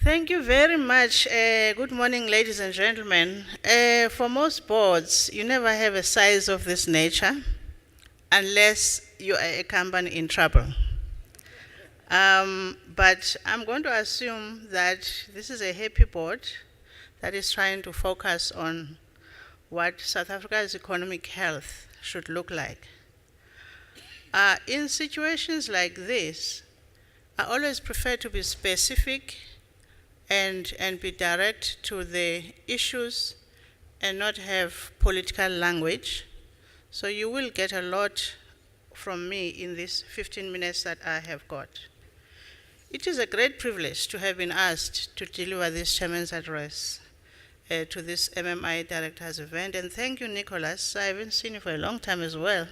Thank you very much. Good morning, ladies and gentlemen. For most boards, you never have a size of this nature unless you are a company in trouble. But I'm going to assume that this is a happy board that is trying to focus on what South Africa's economic health should look like. In situations like this, I always prefer to be specific and be direct to the issues and not have political language. So you will get a lot from me in these 15 minutes that I have got. It is a great privilege to have been asked to deliver this chairman's address to this MMI Directors event. And thank you, Nicholas. I haven't seen you for a long time as well.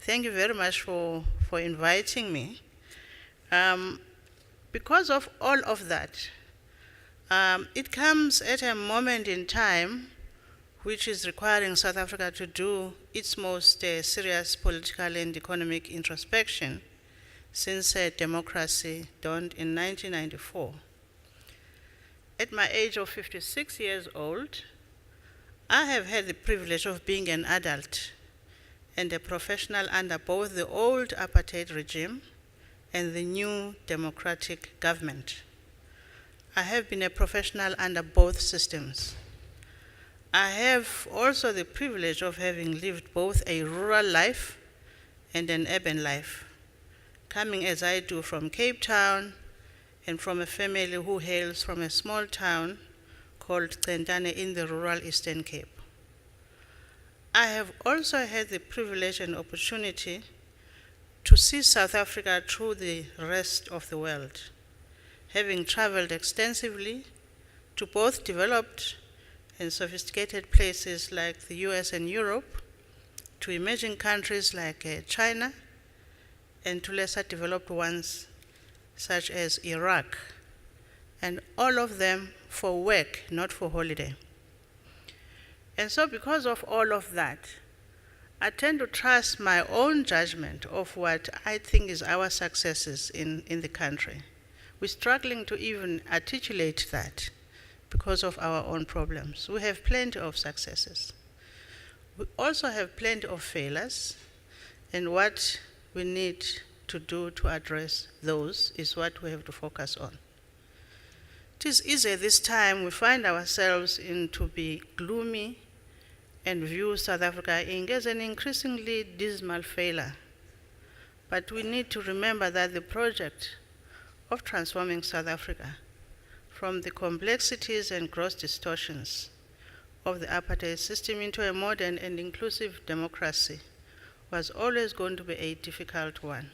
Thank you very much for inviting me. Because of all of that, it comes at a moment in time which is requiring South Africa to do its most serious political and economic introspection since democracy dawned in 1994. At my age of 56 years old, I have had the privilege of being an adult and a professional under both the old apartheid regime and the new democratic government. I have been a professional under both systems. I have also the privilege of having lived both a rural life and an urban life, coming as I do from Cape Town and from a family who hails from a small town called Tsentane in the rural Eastern Cape. I have also had the privilege and opportunity to see South Africa through the rest of the world, having traveled extensively to both developed and sophisticated places like the US and Europe, to emerging countries like China, and to lesser developed ones such as Iraq, and all of them for work, not for holiday. And so because of all of that, I tend to trust my own judgment of what I think is our successes in the country. We're struggling to even articulate that because of our own problems. We have plenty of successes. We also have plenty of failures, and what we need to do to address those is what we have to focus on. It is easy this time we find ourselves in to be gloomy and view South Africa Inc. as an increasingly dismal failure. But we need to remember that the project of transforming South Africa from the complexities and gross distortions of the apartheid system into a modern and inclusive democracy was always going to be a difficult one.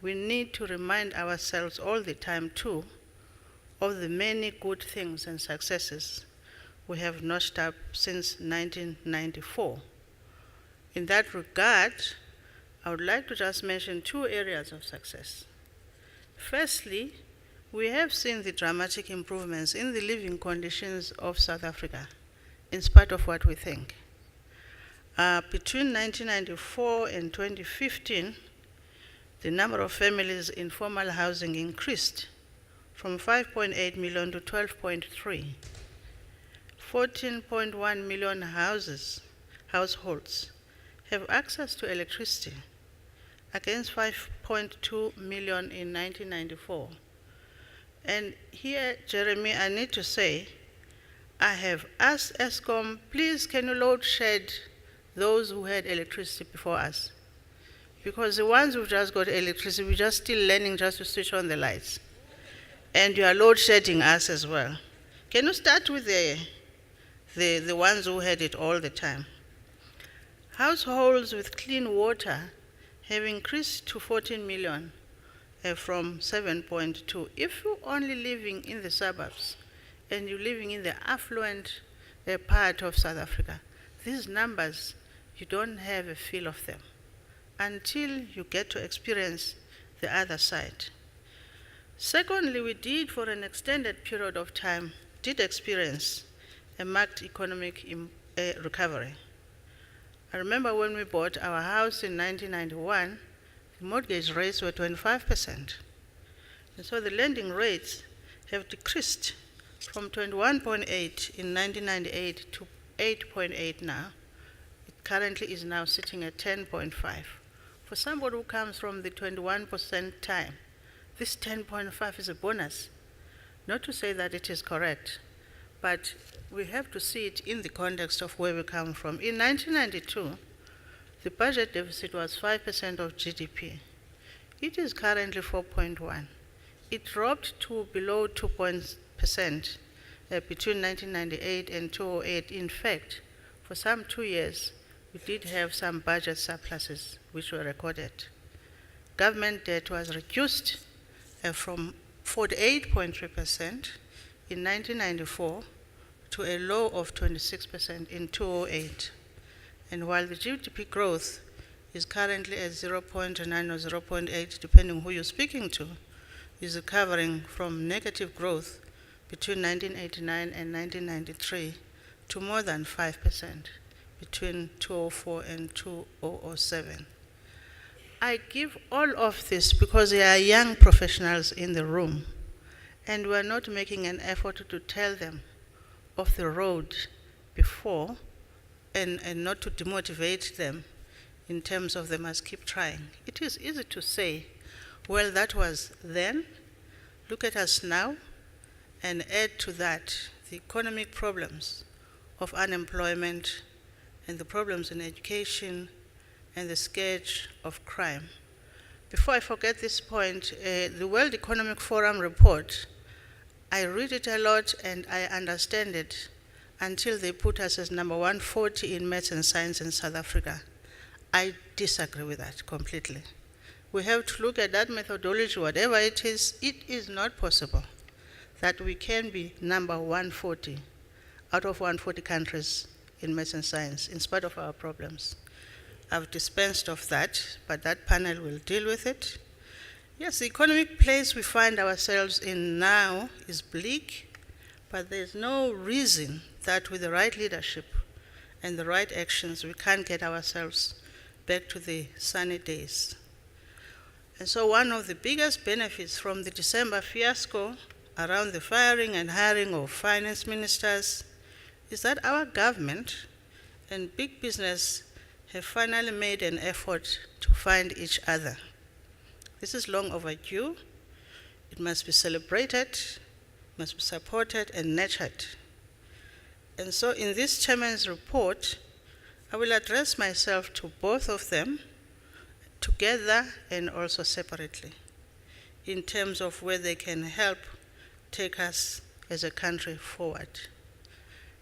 We need to remind ourselves all the time, too, of the many good things and successes we have notched up since 1994. In that regard, I would like to just mention two areas of success. Firstly, we have seen the dramatic improvements in the living conditions of South Africa, in spite of what we think. Between 1994 and 2015, the number of families in formal housing increased from 5.8 million to 12.3. 14.1 million households have access to electricity, against 5.2 million in 1994. And here, Jeremy, I need to say, I have asked Eskom, please can you load shed those who had electricity before us? Because the ones who just got electricity, we're just still learning just to switch on the lights. And you are load shedding us as well. Can you start with the ones who had it all the time? Households with clean water have increased to 14 million from 7.2. If you're only living in the suburbs and you're living in the affluent part of South Africa, these numbers, you don't have a feel of them until you get to experience the other side. Secondly, we did, for an extended period of time, experience a marked economic recovery. I remember when we bought our house in 1991, the mortgage rates were 25%. And so the lending rates have decreased from 21.8 in 1998 to 8.8 now. It currently is now sitting at 10.5. For somebody who comes from the 21% time, this 10.5 is a bonus. Not to say that it is correct, but we have to see it in the context of where we come from. In 1992, the budget deficit was 5% of GDP. It is currently 4.1. It dropped to below 2% between 1998 and 2008. In fact, for some 2 years, we did have some budget surpluses which were recorded. Government debt was reduced from 48.3% in 1994 to a low of 26% in 2008. And while the GDP growth is currently at 0.9 or 0.8, depending who you're speaking to, is recovering from negative growth between 1989 and 1993 to more than 5% between 2004 and 2007. I give all of this because there are young professionals in the room, and we're not making an effort to tell them of the road before and not to demotivate them in terms of they must keep trying. It is easy to say, well, that was then, look at us now, and add to that the economic problems of unemployment and the problems in education and the scourge of crime. Before I forget this point, the World Economic Forum report, I read it a lot and I understand it until they put us as number 140 in maths and science in South Africa. I disagree with that completely. We have to look at that methodology, whatever it is not possible that we can be number 140 out of 140 countries in maths and science, in spite of our problems. I've dispensed of that, but that panel will deal with it. Yes, the economic place we find ourselves in now is bleak, but there's no reason that with the right leadership and the right actions, we can't get ourselves back to the sunny days. And so one of the biggest benefits from the December fiasco around the firing and hiring of finance ministers is that our government and big business have finally made an effort to find each other. This is long overdue. It must be celebrated, must be supported and nurtured. And so in this chairman's report, I will address myself to both of them together and also separately in terms of where they can help take us as a country forward.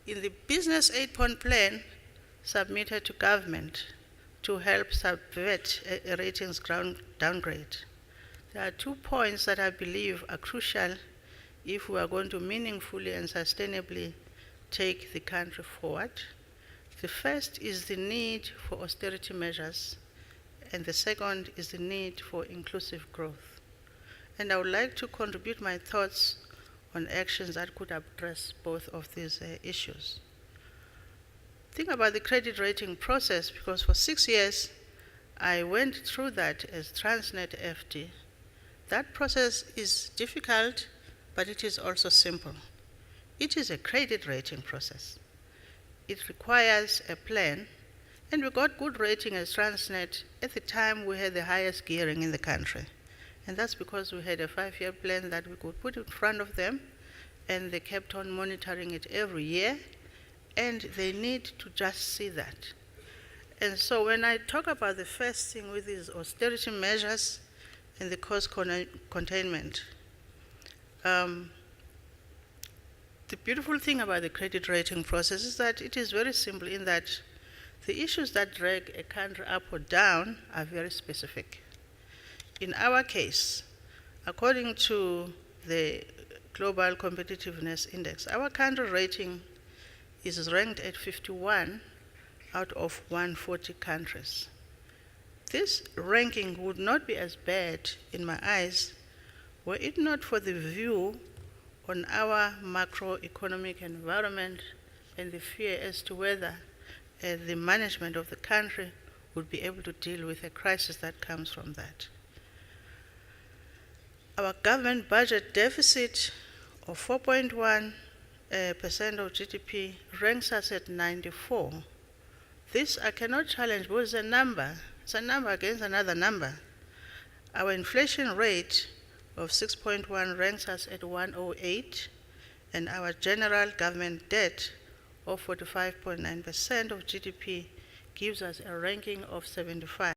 In the Business 8-point plan submitted to government to help subvert a ratings downgrade, there are 2 points that I believe are crucial if we are going to meaningfully and sustainably take the country forward. The first is the need for austerity measures, and the second is the need for inclusive growth. And I would like to contribute my thoughts on actions that could address both of these issues. Think about the credit rating process, because for 6 years, I went through that as Transnet FD. That process is difficult, but it is also simple. It is a credit rating process. It requires a plan, and we got good rating as Transnet. At the time, we had the highest gearing in the country. And that's because we had a 5-year plan that we could put in front of them, and they kept on monitoring it every year, and they need to just see that. And so when I talk about the first thing with these austerity measures and the cost containment, the beautiful thing about the credit rating process is that it is very simple in that the issues that drag a country up or down are very specific. In our case, according to the Global Competitiveness Index, our country rating is ranked at 51 out of 140 countries. This ranking would not be as bad in my eyes were it not for the view on our macroeconomic environment and the fear as to whether the management of the country would be able to deal with a crisis that comes from that. Our government budget deficit of 4.1% of GDP ranks us at 94. This I cannot challenge because it's a number. It's a number against another number. Our inflation rate of 6.1 ranks us at 108, and our general government debt of 45.9% of GDP gives us a ranking of 75.